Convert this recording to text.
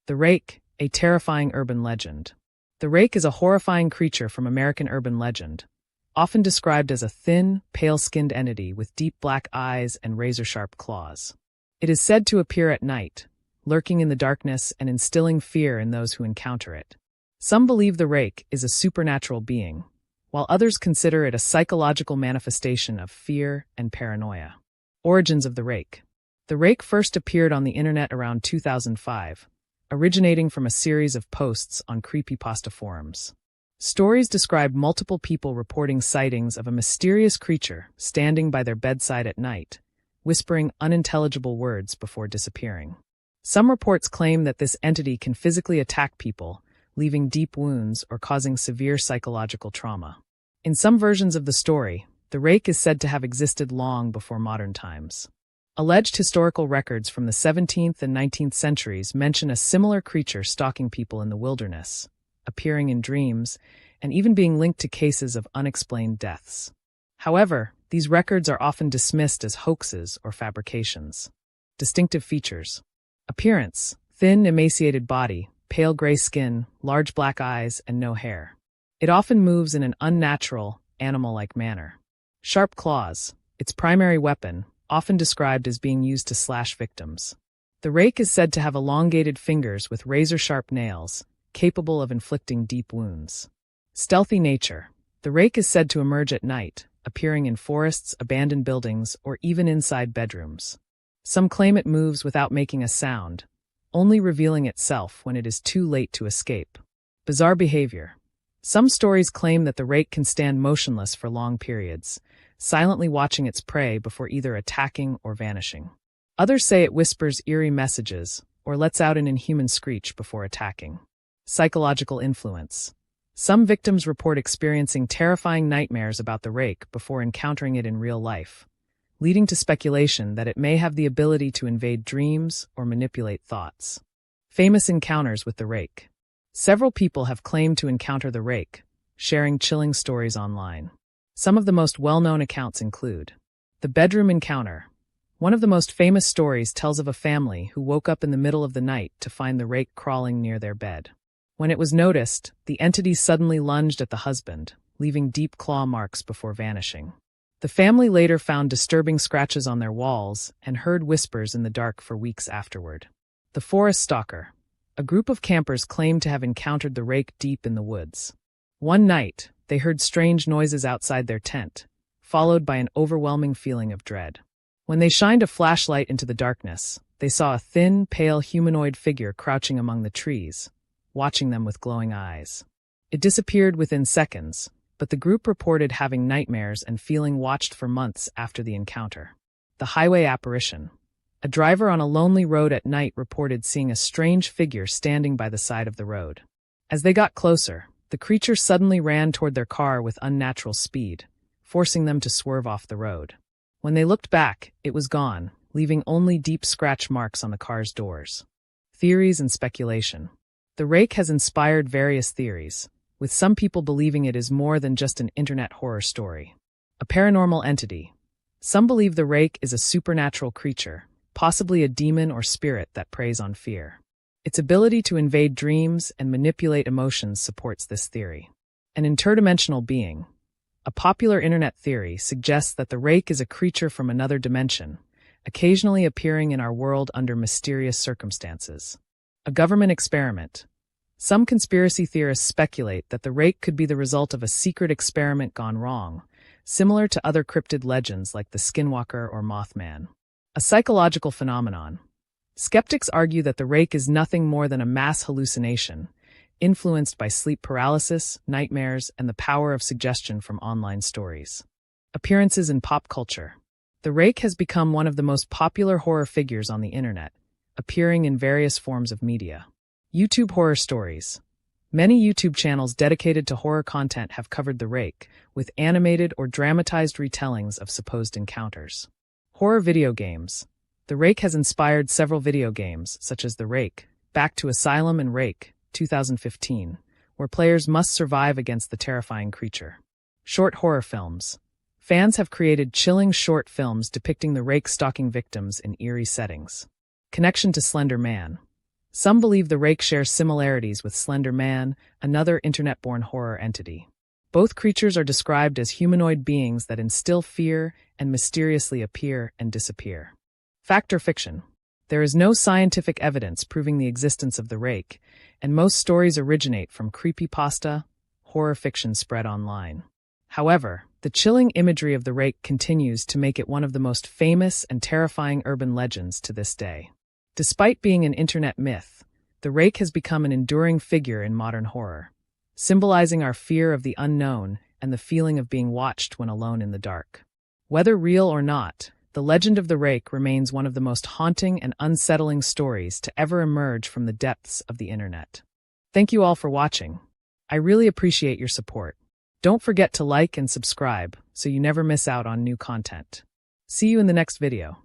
The Rake, a terrifying urban legend. The Rake is a horrifying creature from American urban legend, often described as a thin, pale-skinned entity with deep black eyes and razor-sharp claws. It is said to appear at night, lurking in the darkness and instilling fear in those who encounter it. Some believe the Rake is a supernatural being, while others consider it a psychological manifestation of fear and paranoia. Origins of the Rake. The Rake first appeared on the internet around 2005, originating from a series of posts on creepypasta forums. Stories describe multiple people reporting sightings of a mysterious creature standing by their bedside at night, whispering unintelligible words before disappearing. Some reports claim that this entity can physically attack people, leaving deep wounds or causing severe psychological trauma. In some versions of the story, the Rake is said to have existed long before modern times. Alleged historical records from the 17th and 19th centuries mention a similar creature stalking people in the wilderness, appearing in dreams, and even being linked to cases of unexplained deaths. However, these records are often dismissed as hoaxes or fabrications. Distinctive features. Appearance: thin, emaciated body, pale gray skin, large black eyes, and no hair. It often moves in an unnatural, animal-like manner. Sharp claws, its primary weapon, often described as being used to slash victims. The Rake is said to have elongated fingers with razor-sharp nails, capable of inflicting deep wounds. Stealthy nature. The Rake is said to emerge at night, appearing in forests, abandoned buildings, or even inside bedrooms. Some claim it moves without making a sound, only revealing itself when it is too late to escape. Bizarre behavior. Some stories claim that the Rake can stand motionless for long periods, silently watching its prey before either attacking or vanishing. Others say it whispers eerie messages or lets out an inhuman screech before attacking. Psychological influence. Some victims report experiencing terrifying nightmares about the Rake before encountering it in real life, leading to speculation that it may have the ability to invade dreams or manipulate thoughts. Famous encounters with the Rake. Several people have claimed to encounter the Rake, sharing chilling stories online. Some of the most well-known accounts include the bedroom encounter. One of the most famous stories tells of a family who woke up in the middle of the night to find the Rake crawling near their bed. When it was noticed, the entity suddenly lunged at the husband, leaving deep claw marks before vanishing. The family later found disturbing scratches on their walls and heard whispers in the dark for weeks afterward. The forest stalker. A group of campers claimed to have encountered the Rake deep in the woods. One night, they heard strange noises outside their tent, followed by an overwhelming feeling of dread. When they shined a flashlight into the darkness, they saw a thin, pale humanoid figure crouching among the trees, watching them with glowing eyes. It disappeared within seconds, but the group reported having nightmares and feeling watched for months after the encounter. The highway apparition. A driver on a lonely road at night reported seeing a strange figure standing by the side of the road. As they got closer, the creature suddenly ran toward their car with unnatural speed, forcing them to swerve off the road. When they looked back, it was gone, leaving only deep scratch marks on the car's doors. Theories and speculation. The Rake has inspired various theories, with some people believing it is more than just an internet horror story. A paranormal entity. Some believe the Rake is a supernatural creature, possibly a demon or spirit that preys on fear. Its ability to invade dreams and manipulate emotions supports this theory. An interdimensional being. A popular internet theory suggests that the Rake is a creature from another dimension, occasionally appearing in our world under mysterious circumstances. A government experiment. Some conspiracy theorists speculate that the Rake could be the result of a secret experiment gone wrong, similar to other cryptid legends like the Skinwalker or Mothman. A psychological phenomenon. Skeptics argue that the Rake is nothing more than a mass hallucination, influenced by sleep paralysis, nightmares, and the power of suggestion from online stories. Appearances in pop culture. The Rake has become one of the most popular horror figures on the internet, appearing in various forms of media. YouTube horror stories. Many YouTube channels dedicated to horror content have covered the Rake, with animated or dramatized retellings of supposed encounters. Horror video games. The Rake has inspired several video games, such as The Rake, Back to Asylum, and Rake, 2015, where players must survive against the terrifying creature. Short horror films. Fans have created chilling short films depicting the Rake stalking victims in eerie settings. Connection to Slender Man. Some believe the Rake shares similarities with Slender Man, another internet-born horror entity. Both creatures are described as humanoid beings that instill fear and mysteriously appear and disappear. Fact or fiction? There is no scientific evidence proving the existence of the Rake, and most stories originate from creepypasta, horror fiction spread online. However, the chilling imagery of the Rake continues to make it one of the most famous and terrifying urban legends to this day. Despite being an internet myth, the Rake has become an enduring figure in modern horror, symbolizing our fear of the unknown and the feeling of being watched when alone in the dark. Whether real or not, the legend of the Rake remains one of the most haunting and unsettling stories to ever emerge from the depths of the internet. Thank you all for watching. I really appreciate your support. Don't forget to like and subscribe so you never miss out on new content. See you in the next video.